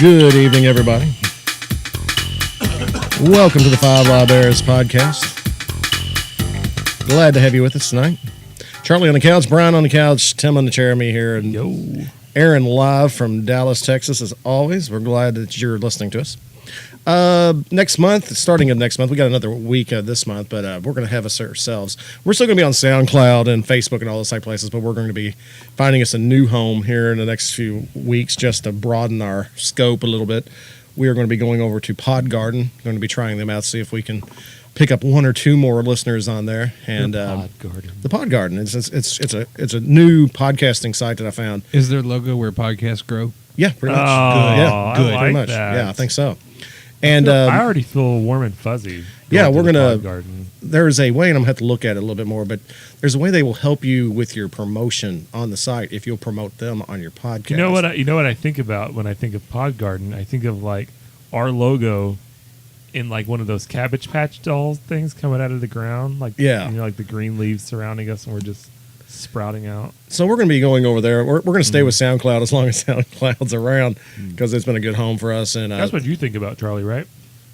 Good evening, everybody. Welcome to the Five Live Bears podcast. Glad to have you with us tonight. Charlie on the couch, Brian on the couch, Tim on the chair, me here, and Aaron live from Dallas, Texas, as always. We're glad that you're listening to us. Next month, starting of next month, we got another week this month, but we're going to have us ourselves. We're still going to be on SoundCloud and Facebook and all those type places, but we're going to be finding us a new home here in the next few weeks just to broaden our scope a little bit. We are going to be going over to Podgarden, going to be trying them out, see if we can pick up one or two more listeners on there. And the Podgarden, it's a new podcasting site that I found. Is their logo where podcasts grow? Yeah, pretty much. Oh, Yeah, good. Pretty much. That. Yeah, I think so. And I already feel warm and fuzzy. Yeah, we're gonna. Garden. There's a way, and I'm gonna have to look at it a little bit more. But there's a way they will help you with your promotion on the site if you'll promote them on your podcast. You know what I think about when I think of Podgarden? I think of like our logo in like one of those Cabbage Patch Dolls things coming out of the ground, like like the green leaves surrounding us, and we're just sprouting out. So we're going to be going over there. We're going to stay with SoundCloud as long as SoundCloud's around because it's been a good home for us. And that's what you think about, Charlie, right?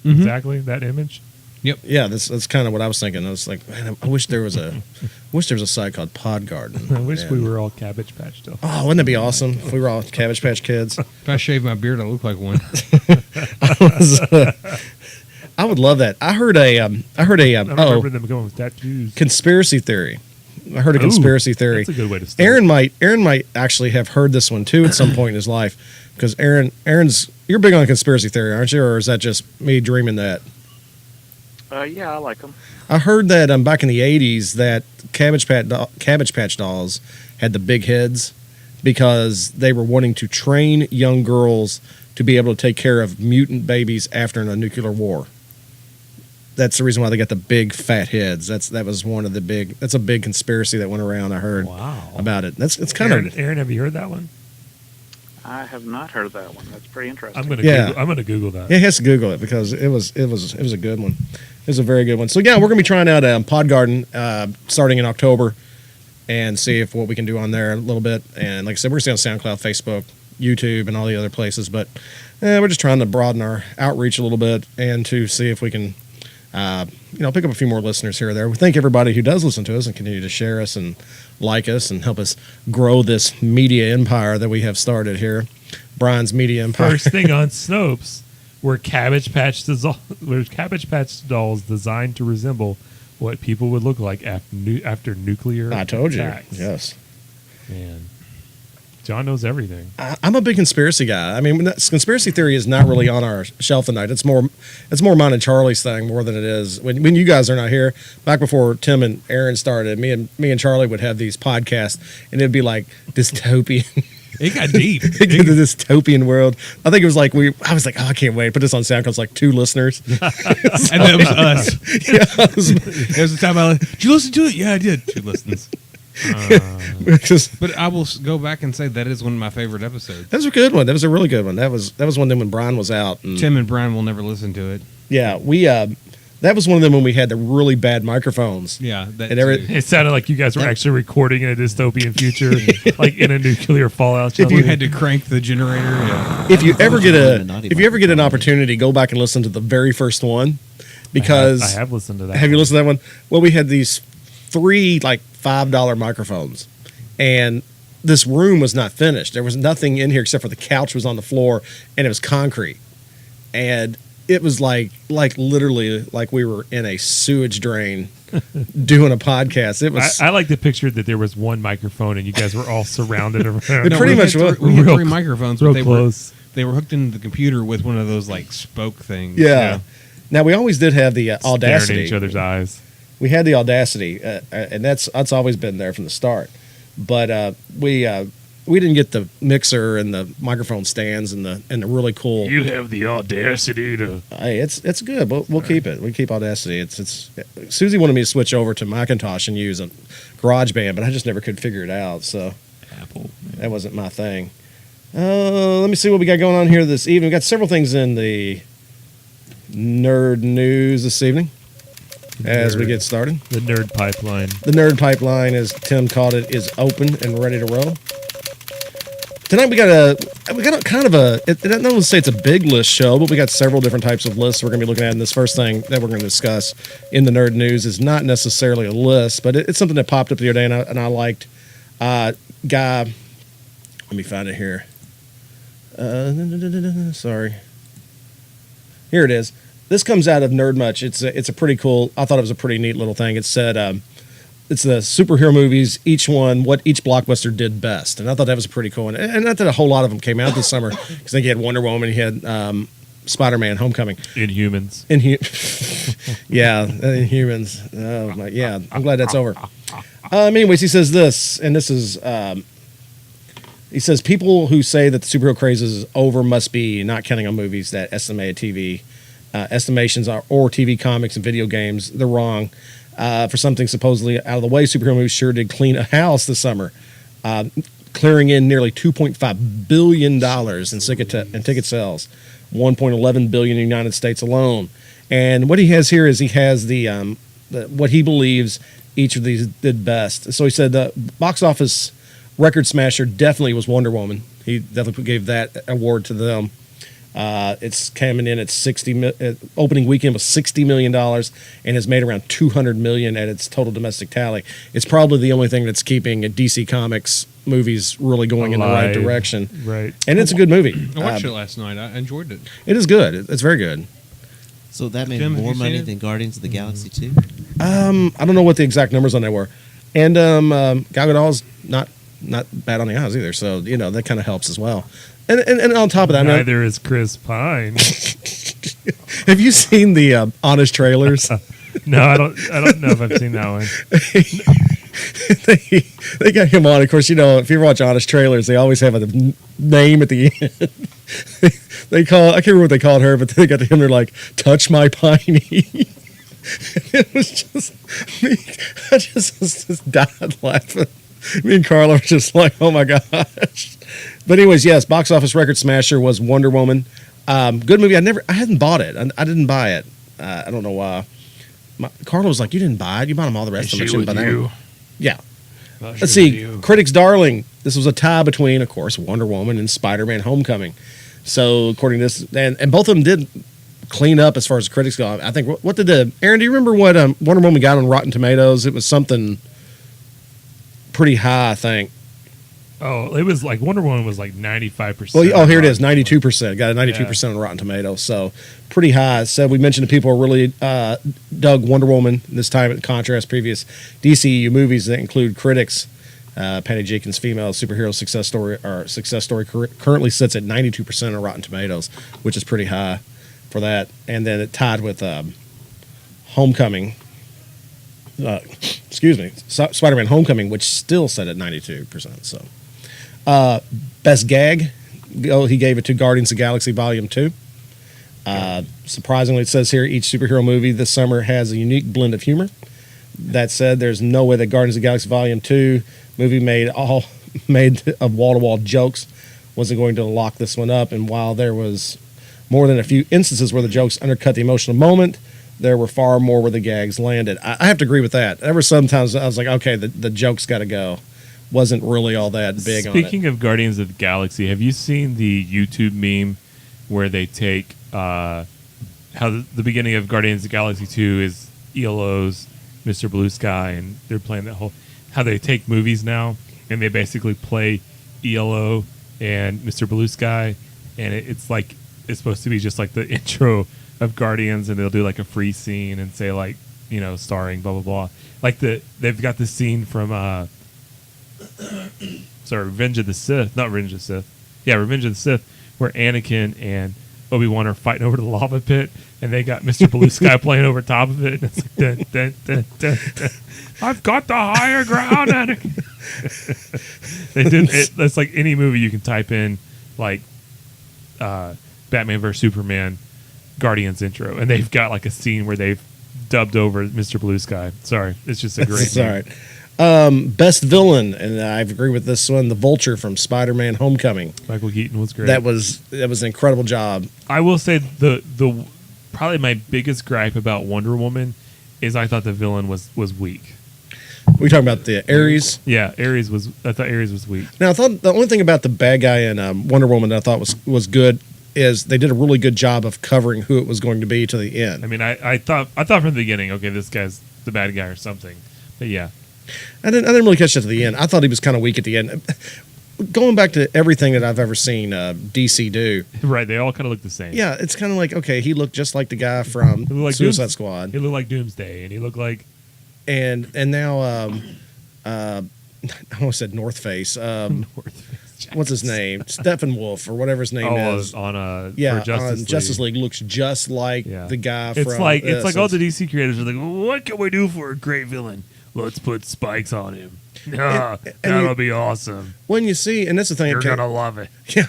Mm-hmm. Exactly, that image. Yep. Yeah, that's kind of what I was thinking. I was like, man, I wish there was a site called Podgarden. I wish we were all Cabbage Patch Dolls. Oh, wouldn't it be awesome if we were all Cabbage Patch Kids? If I shave my beard, I look like one. I would love that. I heard a I remember them going with tattoos. Conspiracy theory. I heard a conspiracy theory. That's a good way to start. Aaron might actually have heard this one too at some point in his life because Aaron's you're big on conspiracy theory, aren't you? Or is that just me dreaming that? Yeah, I like them. I heard that back in the 80s that Cabbage Patch Dolls had the big heads because they were wanting to train young girls to be able to take care of mutant babies after a nuclear war. That's the reason why they got the big fat heads. That's a big conspiracy that went around. I heard about it. It's kind of Aaron, have you heard that one? I have not heard of that one. That's pretty interesting. I'm gonna Google that. Yeah, he has to Google it because it was a good one. It was a very good one. So yeah, we're gonna be trying out Podgarden starting in October and see if what we can do on there a little bit. And like I said, we're gonna stay on SoundCloud, Facebook, YouTube, and all the other places. But we're just trying to broaden our outreach a little bit and to see if we can. Pick up a few more listeners here or there. We thank everybody who does listen to us and continue to share us and like us and help us grow this media empire that we have started here. Brian's media empire. First thing on Snopes, were Cabbage Patch Dolls designed to resemble what people would look like after nuclear I told attacks. you. Yes. Man. John knows everything. I'm a big conspiracy guy. I mean, conspiracy theory is not really on our shelf tonight. It's more mine and Charlie's thing more than it is when you guys are not here. Back before Tim and Aaron started, me and Charlie would have these podcasts, and it'd be like dystopian. It got deep. Into the dystopian world. I think it was like I was like, oh, I can't wait. Put this on SoundCloud. It's like 2 listeners, And that was us. Yeah, There was a time did you listen to it? Yeah, I did. 2 listens. But I will go back and say that is one of my favorite episodes. That was a good one. That was a really good one. That was one of them when Brian was out. And Tim and Brian will never listen to it. yeah, we that was one of them when we had the really bad microphones. Yeah, It sounded like you guys were actually recording in a dystopian future, like in a nuclear fallout. If you had to crank the generator, yeah. If you ever get an opportunity, go back and listen to the very first one because I have listened to that. Have you listened to that one? Well, we had these 3 like $5 microphones, and this room was not finished. There was nothing in here except for the couch was on the floor, and it was concrete, and it was like literally like we were in a sewage drain doing a podcast. It was. I like the picture that there was one microphone and you guys were all surrounded around. It pretty much was. We had 3 microphones, but real close. They were hooked into the computer with one of those like spoke things. Yeah. Now we always did have the Audacity. Staring at each other's eyes. We had the Audacity, and that's always been there from the start. But we didn't get the mixer and the microphone stands and the really cool. You have the audacity to. Hey, it's good. We'll keep it. We keep Audacity. It's Susie wanted me to switch over to Macintosh and use a GarageBand, but I just never could figure it out. So Apple. That wasn't my thing. Let me see what we got going on here this evening. We got several things in the nerd news this evening. As we get started, the nerd pipeline. The nerd pipeline, as Tim called it, is open and ready to roll. tonight we got a kind of a. I don't want to say it's a big list show, but we got several different types of lists we're going to be looking at. And this first thing that we're going to discuss in the nerd news is not necessarily a list, but it's something that popped up the other day, and I liked. Guy, let me find it here. Sorry. Here it is. This comes out of Nerd Much. It's a pretty cool. I thought it was a pretty neat little thing. It said it's the superhero movies, each one what each blockbuster did best, and I thought that was pretty cool. And not that a whole lot of them came out this summer, because I think you had Wonder Woman, you had Spider-Man: Homecoming, Inhumans, yeah, Inhumans. Oh my, yeah. I'm glad that's over. Anyways, he says this, and this is. He says people who say that the superhero craze is over must be not counting on movies that estimate TV estimations or TV comics and video games. They're wrong. For something supposedly out of the way, superhero movies sure did clean a house this summer, clearing in nearly $2.5 billion in ticket sales, $1.11 billion in the United States alone. And what he has here is he has the what he believes each of these did best. So he said the box office record smasher definitely was Wonder Woman. He definitely gave that award to them. It's coming in at opening weekend was $60 million and has made around $200 million at its total domestic tally. It's probably the only thing that's keeping DC Comics movies really going in the right direction. Right. And it's a good movie. I watched it last night. I enjoyed it. It is good. It's very good. So that made Tim, more money than Guardians of the Galaxy 2? I don't know what the exact numbers on that were. And Gal Gadot's not bad on the eyes either, so that kind of helps as well. And on top of that, neither is Chris Pine. Have you seen the Honest trailers? No, I don't know if I've seen that one. they got him on. Of course, if you watch Honest trailers, they always have a name at the end. I can't remember what they called her, but they got to him. They're like, "Touch my piney." It was just me. I just died laughing. Me and Carla were just like, "Oh my gosh!" But anyways, yes, box office record smasher was Wonder Woman. Good movie. I hadn't bought it. I didn't buy it. I don't know why. Carla was like, "You didn't buy it. You bought them all the rest of them." But yeah. Let's see. Critics' darling. This was a tie between, of course, Wonder Woman and Spider-Man: Homecoming. So according to this, and both of them did clean up as far as critics go. I think what did Aaron? Do you remember what Wonder Woman got on Rotten Tomatoes? It was something pretty high, I think. Oh, it was like Wonder Woman was like 95%. Well, here it is, 92%. Got a 92% on Rotten Tomatoes, so pretty high. So we mentioned that people really dug Wonder Woman this time, in contrast previous DCU movies that include critics. Patty Jenkins' female superhero success story currently sits at 92% on Rotten Tomatoes, which is pretty high for that. And then it tied with Homecoming. Spider-Man: Homecoming, which still set at 92%. So. Best gag, he gave it to Guardians of the Galaxy Volume 2. Surprisingly, it says here each superhero movie this summer has a unique blend of humor. That said, there's no way that Guardians of the Galaxy Volume 2 movie made of wall-to-wall jokes wasn't going to lock this one up. And while there was more than a few instances where the jokes undercut the emotional moment, there were far more where the gags landed. I have to agree with that. There were sometimes I was like, okay, the joke's got to go. Wasn't really all that big on it. Speaking of Guardians of the Galaxy, have you seen the YouTube meme where they take how the beginning of Guardians of the Galaxy 2 is ELO's Mr. Blue Sky, and they're playing that whole how they take movies now and they basically play ELO and Mr. Blue Sky, and it's like it's supposed to be just like the intro of Guardians, and they'll do like a free scene and say like starring blah blah blah. Like they've got this scene from Revenge of the Sith, not Revenge of the Sith. Yeah, Revenge of the Sith, where Anakin and Obi-Wan are fighting over the lava pit, and they got Mr. Blue Sky playing over top of it. And it's like, dun, dun, dun, dun, dun. I've got the higher ground, Anakin. They did it. That's like any movie you can type in, like Batman vs Superman, Guardians intro, and they've got like a scene where they've dubbed over Mr. Blue Sky. Sorry, it's just a great. All right. Best villain, and I agree with this one, the Vulture from Spider-Man: Homecoming. Michael Keaton was great. That was an incredible job. I will say the probably my biggest gripe about Wonder Woman is I thought the villain was weak. We talking about the Ares? Yeah, I thought Ares was weak. Now, I thought the only thing about the bad guy in Wonder Woman that I thought was good is they did a really good job of covering who it was going to be to the end. I mean, I thought from the beginning, okay, this guy's the bad guy or something. But yeah, I didn't really catch it to the end. I thought he was kind of weak at the end. Going back to everything that I've ever seen DC do, right? They all kind of look the same. Yeah, it's kind of like, okay, he looked just like the guy from Suicide Squad. He looked like Doomsday, and he looked like, and now I almost said North Face. North Face. What's his name? Steppenwolf or whatever his name is. On Justice League looks just like the guy from. It's like all the DC creators are like, what can we do for a great villain? Let's put spikes on him. That'll be awesome. When you see, and that's the thing, you're gonna love it. Yeah,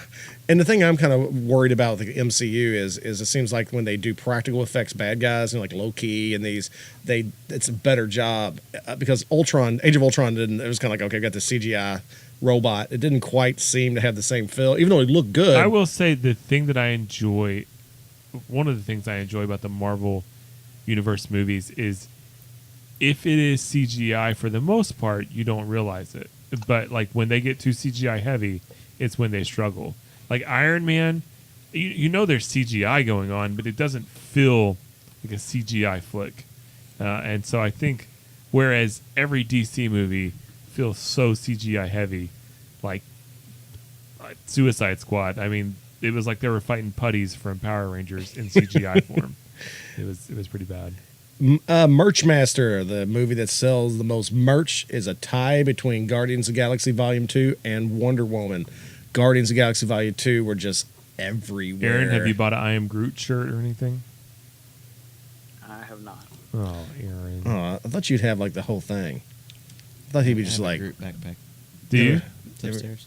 and the thing I'm kind of worried about with the MCU is it seems like when they do practical effects bad guys and like Loki and it's a better job because Age of Ultron didn't. It was kind of like, okay, I got the CGI robot. It didn't quite seem to have the same feel, even though it looked good. I will say the thing that I enjoy, one of the things I enjoy about the Marvel Universe movies is, if it is CGI for the most part, you don't realize it. But like when they get too CGI heavy, it's when they struggle. Like Iron Man, you know there's CGI going on, but it doesn't feel like a CGI flick. And so I think whereas every DC movie feels so CGI heavy, like Suicide Squad, I mean, it was like they were fighting putties from Power Rangers in CGI form. It was pretty bad. Merch Master, the movie that sells the most merch, is a tie between Guardians of the Galaxy Volume 2 and Wonder Woman. Guardians of the Galaxy Volume 2 were just everywhere. Aaron, have you bought an I Am Groot shirt or anything? I have not. Oh, Aaron. Oh, I thought you'd have like the whole thing. I thought he'd be just like... Groot backpack. Do you? It's upstairs.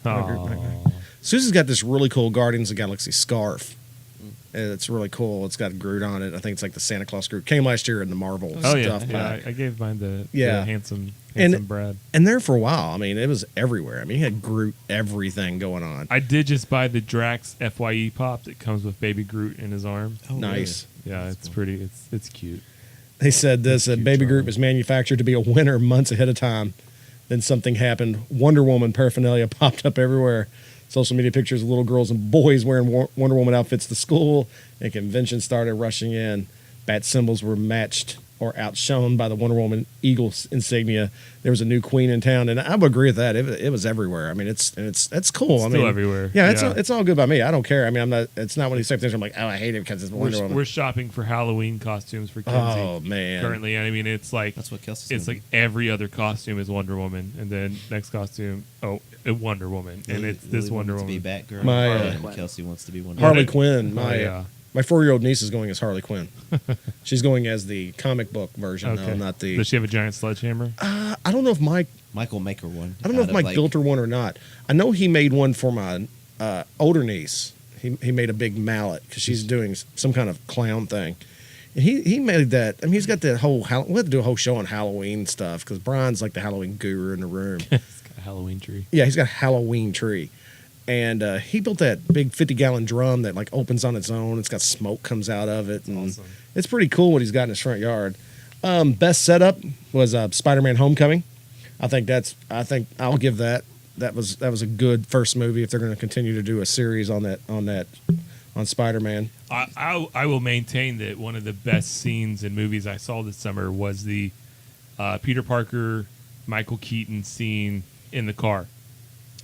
Oh. Susan's got this really cool Guardians of the Galaxy scarf. It's really cool. It's got Groot on it. I think it's like the Santa Claus Groot. Came last year in the Marvel stuff. Yeah, I gave mine the handsome Brad. And there for a while, I mean, it was everywhere. I mean, he had Groot everything going on. I did just buy the Drax FYE pop that comes with Baby Groot in his arm. Oh, nice. Really? Yeah, it's pretty. It's cute. They said this Baby Groot was manufactured to be a winner months ahead of time. Then something happened. Wonder Woman paraphernalia popped up everywhere. Social media pictures of little girls and boys wearing Wonder Woman outfits to school, and conventions started rushing in. Bat symbols were matched or outshone by the Wonder Woman eagle insignia. There was a new queen in town, and I would agree with that. It was everywhere. I mean, it's cool. It's still everywhere. Yeah, it's all good by me. I don't care. I mean, I'm not. It's not one of these things. I'm like, oh, I hate it because it's Wonder Woman. We're shopping for Halloween costumes for Kenzie. Oh man! Currently, I mean, it's like that's what Kelsey's. It's like every other costume is Wonder Woman, and then next costume, Wonder Woman, and it's this Wonder Woman. To be Batgirl. My Kelsey wants to be Wonder Harley Woman. Quinn. My 4-year-old niece is going as Harley Quinn. She's going as the comic book version, though, not the. Does she have a giant sledgehammer? I don't know if Michael make her one. I don't know if Mike built her one or not. I know he made one for my older niece. He made a big mallet because she's doing some kind of clown thing. And he made that. I mean, he's got that whole. We had to do a whole show on Halloween stuff because Brian's like the Halloween guru in the room. He's got a Halloween tree. Yeah, he's got a Halloween tree. And he built that big 50-gallon drum that like opens on its own. It's got smoke comes out of it, and awesome. It's pretty cool what he's got in his front yard. Best setup was Spider-Man: Homecoming. I think I'll give that. That was a good first movie. If they're going to continue to do a series on Spider-Man, I will maintain that one of the best scenes in movies I saw this summer was the Peter Parker, Michael Keaton scene in the car.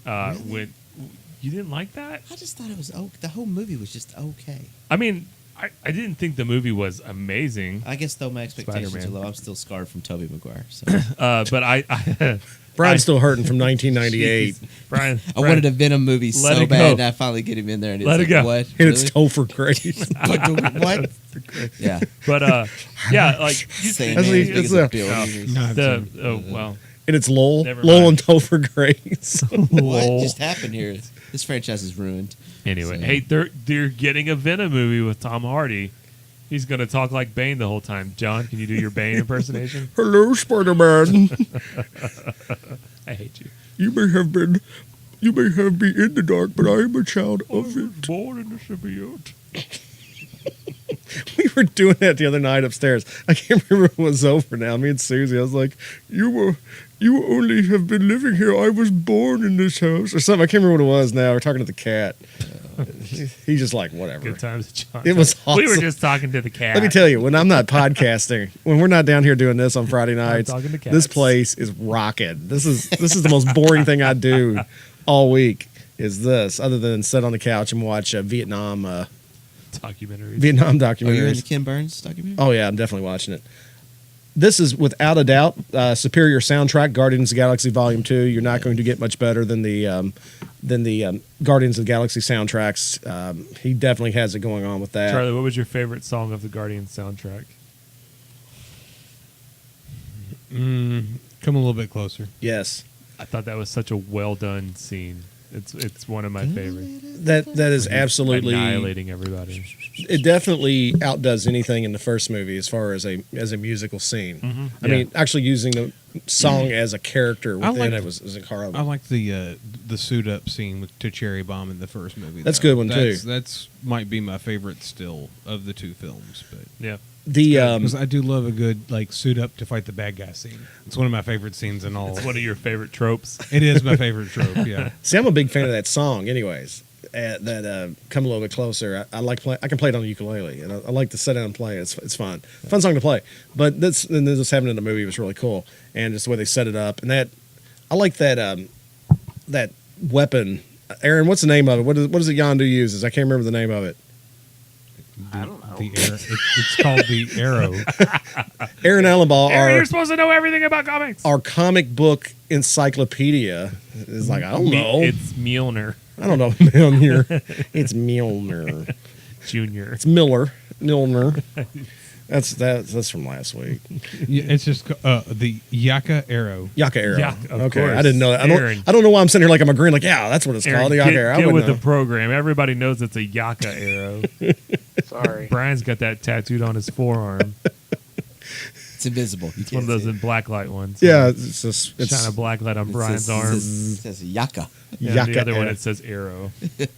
Really? With you didn't like that? I just thought it was the whole movie was just okay. I mean, I didn't think the movie was amazing. I guess though my expectations are low. I'm still scarred from Tobey Maguire. So. But I Brian's still hurting from 1998. Brian, I wanted a Venom movie so bad, and I finally get him in there, and it's like, what? And really? It's Topher Grace. What? Yeah. But like well. And it's Lowell and Topher Grace. What just happened here? This franchise is ruined. Anyway, hey, they're getting a Venom movie with Tom Hardy. He's going to talk like Bane the whole time. John, can you do your Bane impersonation? Hello, Spider-Man. I hate you. You may have been in the dark, but I am a child of it. Born in the symbiote. We were doing that the other night upstairs. I can't remember what was over now. Me and Susie, I was like, you only have been living here. I was born in this house or something. I can't remember what it was now. We're talking to the cat. He's just like, whatever. Good times, John. It was awesome. We were just talking to the cat. Let me tell you, when I'm not podcasting, when we're not down here doing this on Friday nights, this place is rocking. This is the most boring thing I do all week is this, other than sit on the couch and watch Vietnam documentaries. Are you in the Ken Burns documentary? Oh, yeah, I'm definitely watching it. This is, without a doubt, superior soundtrack, Guardians of the Galaxy Volume 2. You're not going to get much better than the Guardians of the Galaxy soundtracks. He definitely has it going on with that. Charlie, what was your favorite song of the Guardians soundtrack? Come a little bit closer. Yes. I thought that was such a well-done scene. It's one of my favorites. That is absolutely annihilating everybody. It definitely outdoes anything in the first movie as far as a musical scene. Mm-hmm. I mean, actually using the song as a character within it was incredible. I like the suit up scene to Cherry Bomb in the first movie. That's a good one too. That's might be my favorite still of the two films. But yeah. Because I do love a good like suit up to fight the bad guy scene. It's one of my favorite scenes in all. It's one of your favorite tropes. It is my favorite trope. Yeah. See, I'm a big fan of that song. Anyways, that come a little bit closer. I like play. I can play it on the ukulele, and I like to sit down and play. It's fun, fun song to play. But this happening in the movie was really cool, and just the way they set it up, and that I like that that weapon. Aaron, what's the name of it? What does it Yondu uses? I can't remember the name of it. I don't know. It's called the Arrow. Aaron Allenbaugh, Aaron, you're supposed to know everything about comics. Our comic book encyclopedia is like, I don't know. It's Mjolnir. I don't know. Mjolnir. It's Mjolnir. Junior. It's Milner. That's from last week. Yeah, it's just the Yaka Arrow. Yaka Arrow. Yeah, okay, course. I didn't know that. Aaron. I don't know why I'm sitting here like I'm agreeing. Like, yeah, that's what it's Aaron, called. The Yaka Arrow. Get with know. the program. Everybody knows it's a Yaka arrow. Sorry. Brian's got that tattooed on his forearm. It's invisible. It's one of those in blacklight ones. Yeah, it's just shine a blacklight on Brian's arm. It says Yaka. Yeah, Yaka the other one arrow. it says arrow. And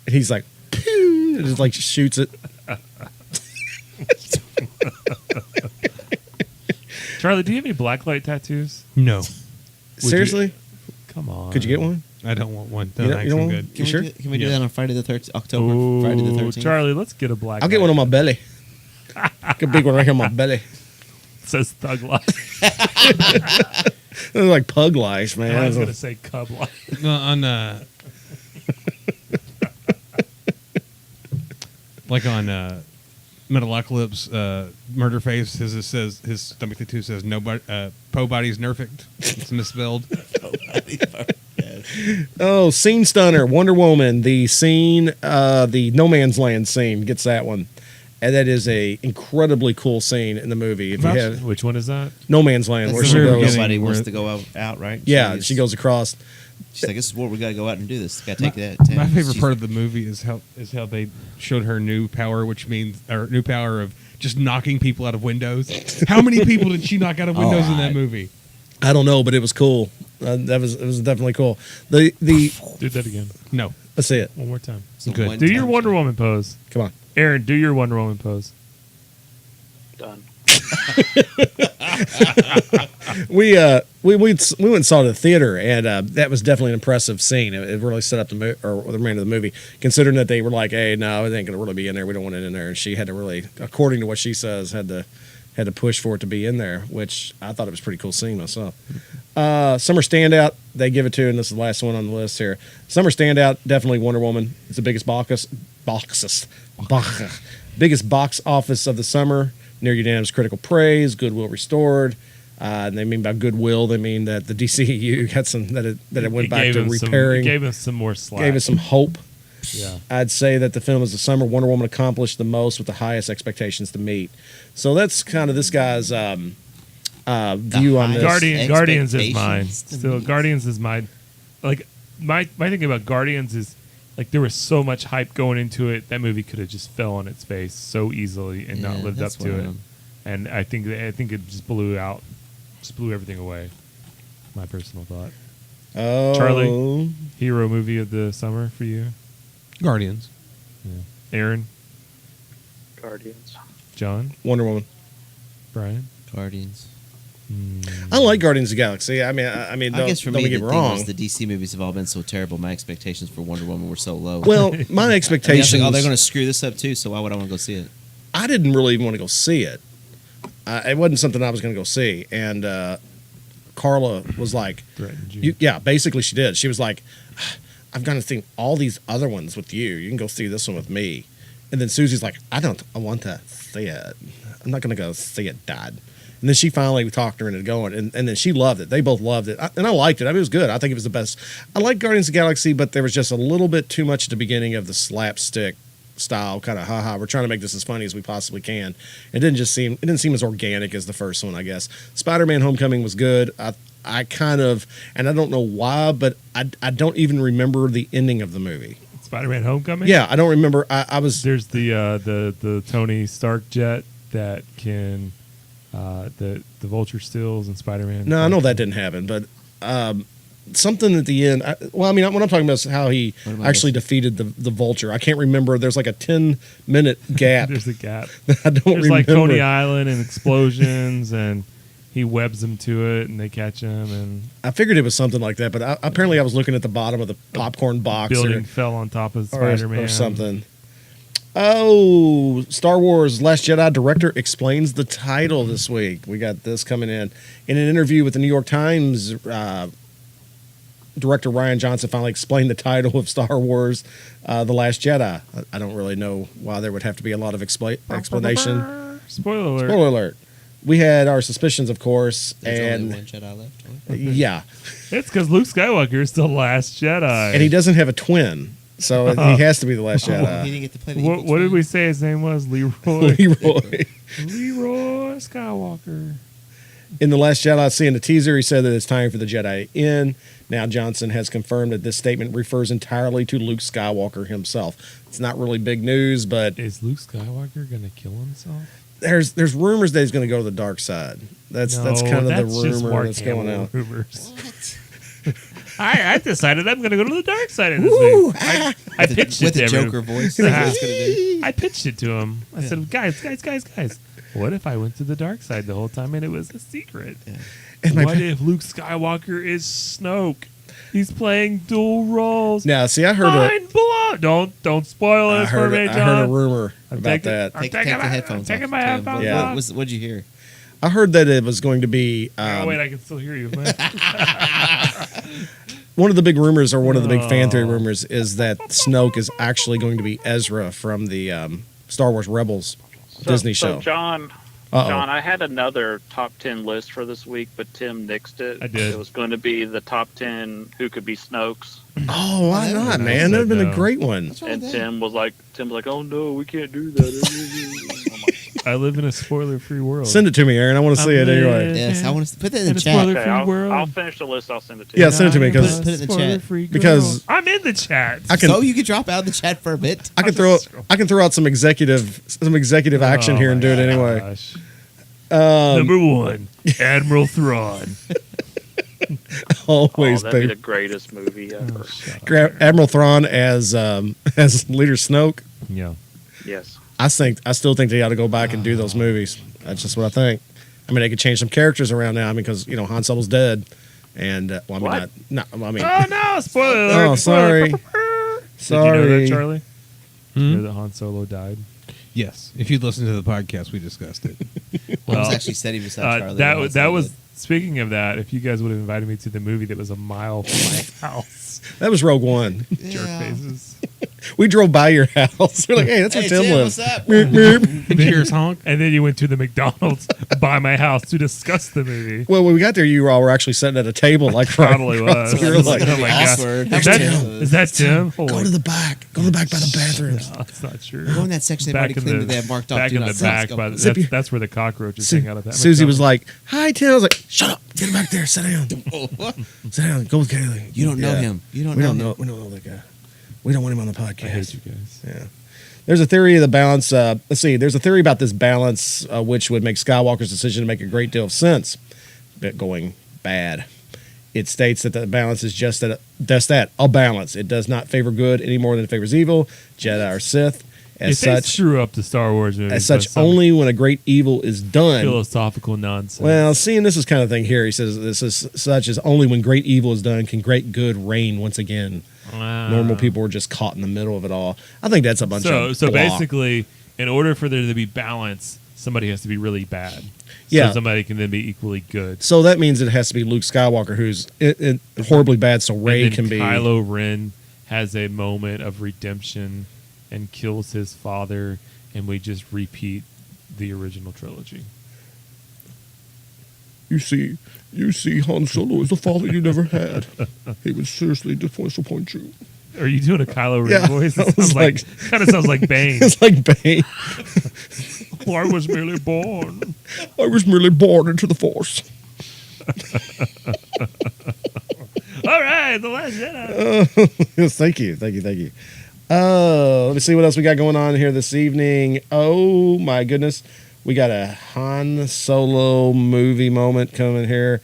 he's like, pew, and just like shoots it. Charlie, do you have any blacklight tattoos? No, Seriously? Come on. Could you get one? I don't want one. You don't I'm want good. one? You sure? Can we do Yeah. that on Friday the 13th? October, Ooh, Friday the 13th? Charlie, let's get a black. I'll get one on my belly. Get a big one right here on my belly. It says thug life. They're like pug lice, man. I was going to say cub life. No, on like on Metalocalypse, Murderface, his stomach tattoo says nobody po body's nerfect. It's misspelled. Oh, Scene Stunner, Wonder Woman, the scene, the No Man's Land scene gets that one. And that is a incredibly cool scene in the movie. If you have Which one is that? No Man's Land, where That's she the goes. nobody wants to go out, right? Yeah, she goes across. She's like, this is where we got to go out and do this. Got to take that. My favorite part of the movie is how they showed her new power, which means or new power of just knocking people out of windows. How many people did she knock out of windows in that movie? I don't know, but it was cool. It was definitely cool. The Do that again. No. let's see it. One more time. Good. Do your Wonder Woman pose. Come on. Aaron, do your Wonder Woman pose. Done. We went and saw it at the theater, and that was definitely an impressive scene. It really set up the remainder of the movie, considering that they were like, "Hey, no, it ain't gonna really be in there. We don't want it in there." And she had to really, according to what she says, had to push for it to be in there, which I thought it was a pretty cool scene myself. Summer standout, they give it to, and this is the last one on the list here. Summer standout, definitely Wonder Woman. It's the biggest biggest box office of the summer. Near unanimous critical praise, goodwill restored. And they mean by goodwill, they mean that the DCEU got some that it went back to repairing. Gave us some more slack. Gave us some hope. Yeah. I'd say that the film is the summer Wonder Woman accomplished the most with the highest expectations to meet. So that's kind of this guy's view on this. Guardians is mine. Expectations. Still, Guardians is mine. Like my thing about Guardians is like there was so much hype going into it. That movie could have just fell on its face so easily and not lived up to it. And I think it just blew everything away. My personal thought. Oh, Charlie, hero movie of the summer for you? Guardians. Yeah. Aaron, Guardians. John, Wonder Woman. Brian. Guardians. I like Guardians of the Galaxy. I mean, I guess for don't me, get the me thing wrong. was the DC movies have all been so terrible. My expectations for Wonder Woman were so low. Well, my expectations. I was like, oh, they're going to screw this up too. So why would I want to go see it? I didn't really even want to go see it. It wasn't something I was going to go see. And Carla was like, Threatened you. yeah, basically she did. She was like, I've got to see all these other ones with you. You can go see this one with me. And then Susie's like, I want to see it. I'm not going to go see it, Dad. And then she finally talked her into going, and then she loved it. They both loved it, and I liked it. I mean, it was good. I think it was the best. I like Guardians of the Galaxy, but there was just a little bit too much at the beginning of the slapstick style, kind of haha. We're trying to make this as funny as we possibly can. It didn't seem as organic as the first one, I guess. Spider-Man: Homecoming was good. I kind of, and I don't know why, but I don't even remember the ending of the movie. Spider-Man: Homecoming. Yeah, I don't remember. I was There's the Tony Stark jet that can. The Vulture steals and Spider-Man. No, I know that didn't happen, but something at the end. What I'm talking about is how he actually defeated the Vulture. I can't remember. There's like a 10-minute gap. There's a gap. I don't remember. There's like Coney Island and explosions, and he webs them to it, and they catch him. And I figured it was something like that, but apparently I was looking at the bottom of the popcorn box. Building fell on top of Spider-Man or something. Oh, Star Wars Last Jedi director explains the title this week. We got this coming in. In an interview with the New York Times, director Rian Johnson finally explained the title of Star Wars The Last Jedi. I don't really know why there would have to be a lot of explanation. Spoiler alert. Spoiler alert. We had our suspicions, of course. There's and only one Jedi left. Yeah. It's because Luke Skywalker is the last Jedi. And he doesn't have a twin. So he has to be the Last Jedi. He didn't get to play the What did we say his name was? Leroy. Leroy. Leroy Skywalker. In The Last Jedi, seeing the teaser, he said that it's time for the Jedi to end. Now Johnson has confirmed that this statement refers entirely to Luke Skywalker himself. It's not really big news, but Is Luke Skywalker going to kill himself? there's rumors that he's going to go to the dark side. That's kind of the rumor that's going out. Rumors. I decided I'm going to go to the dark side of this thing. I pitched it to with a everyone. Joker voice. That's what it's gonna do. I pitched it to him. I said, guys, what if I went to the dark side the whole time and it was a secret? Yeah. What if Luke Skywalker is Snoke? He's playing dual roles. Now, see, I heard Mind blown. Don't spoil it for me, John. I heard a rumor I'm about taking- that. I'm Take taking the my- headphones I'm taking off. my Tim. headphones Yeah. off. What'd you hear? I heard that it was going to be Oh, wait, I can still hear you. Man. one of the big rumors, or one of the big fan theory rumors, is that Snoke is actually going to be Ezra from the Star Wars Rebels Disney show. So John, I had another top 10 list for this week, but Tim nixed it. I did. It was going to be the top 10 who could be Snokes. Oh, why not, No, man? That would have been no. a great one. And Tim was like, oh no, we can't do that. I live in a spoiler-free world. Send it to me, Aaron. I want to see it anyway. Yes, I want to put that in In the a chat. spoiler- Okay, world. I'll finish the list. I'll send it to you. Yeah, send it to me because Put it in the chat. Spoiler-free girl. Because- I'm in the chat. I can So you could drop out of the chat for a bit. I can throw out some executive action here and do it anyway. Gosh. Number 1, Admiral Thrawn. Always, That'd be the babe. greatest movie ever. Admiral Thrawn as Leader Snoke. Yeah. Yes. I still think they ought to go back and do those movies. That's just what I think. I mean, they could change some characters around now. I mean, because Han Solo's dead, and well, I mean, What? not. I mean, Oh, no. Spoiler alert. oh, sorry, Did you sorry. know that, Charlie? You know that Han Solo died? Yes. If you listen to the podcast, we discussed it. I was actually sitting beside Charlie. that when I was said it. speaking of that. If you guys would have invited me to the movie that was a mile from my house, That was Rogue One. jerk faces. We drove by your house. We're like, hey, that's where Hey, Tim Tim, lives. what's up? Meep, meep. Cheers, honk. And then you went to the McDonald's by my house to discuss the movie. Well, when we got there, you all were actually sitting at a table, like Probably was. We were This is like, gonna oh be my God. awkward. Is that Tim? go to the back. Go to the back by the bathrooms. No, that's not true. Go in that section they've already cleaned that they have marked off. back Do in not the back, cross. by the, Zip your- that's where the cockroaches hang out at that. Susie was McDonald's. like, "Hi, Tim." I was like, "Shut up. Get back there. Sit down. Sit down. Go with Kaylee." You don't know Yeah. him. You don't We know don't him. know. We don't know that guy. We don't want him on the podcast. I hate you guys. Yeah. There's a theory of the balance. Let's see. There's a theory about this balance, which would make Skywalker's decision to make a great deal of sense, but going bad. It states that the balance is just that, a balance. It does not favor good any more than it favors evil, Jedi or Sith, As they such, screw up the Star Wars movie. as such, only when a great evil is done. Philosophical nonsense. Well, seeing this is kind of thing here. He says this is such as only when great evil is done can great good reign once again. Normal people are just caught in the middle of it all. I think that's a bunch of So basically, in order for there to be balance, somebody has to be really bad. Yeah. So somebody can then be equally good. So that means it has to be Luke Skywalker, who's horribly bad, so Rey and then can be. Kylo Ren has a moment of redemption and kills his father, and we just repeat the original trilogy. You see, Han Solo is the father you never had. He would seriously disappoint you. Are you doing a Kylo Ren voice? It sounds kind of sounds like Bane. It's like Bane. I was merely born. I was merely born into the Force. All right, the Last Jedi. Yes, thank you. Let me see what else we got going on here this evening. Oh my goodness, we got a Han Solo movie moment coming here.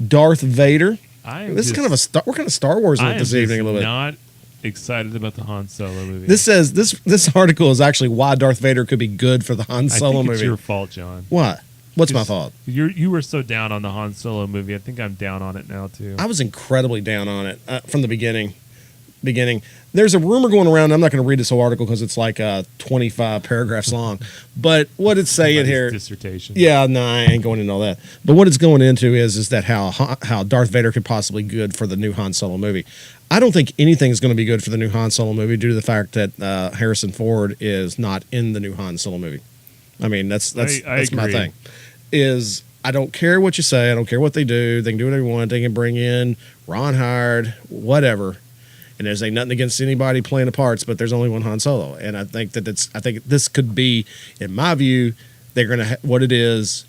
Darth Vader. This is kind of we're kind of Star Wars with this evening a little bit. Not excited about the Han Solo movie. This says this article is actually why Darth Vader could be good for the Han Solo movie. It's your fault, John. What? What's my fault? You were so down on the Han Solo movie. I think I'm down on it now too. I was incredibly down on it from the beginning. There's a rumor going around. I'm not going to read this whole article because it's like 25 paragraphs long. But what it's saying here, dissertation. Yeah, no, I ain't going into all that. But what it's going into is that how Darth Vader could possibly be good for the new Han Solo movie. I don't think anything is going to be good for the new Han Solo movie due to the fact that Harrison Ford is not in the new Han Solo movie. I mean, that's my thing. I don't care what you say. I don't care what they do. They can do whatever they want. They can bring in Ron Howard, whatever. And there's ain't nothing against anybody playing the parts, but there's only one Han Solo. And I think I think this could be, in my view, they're going to what it is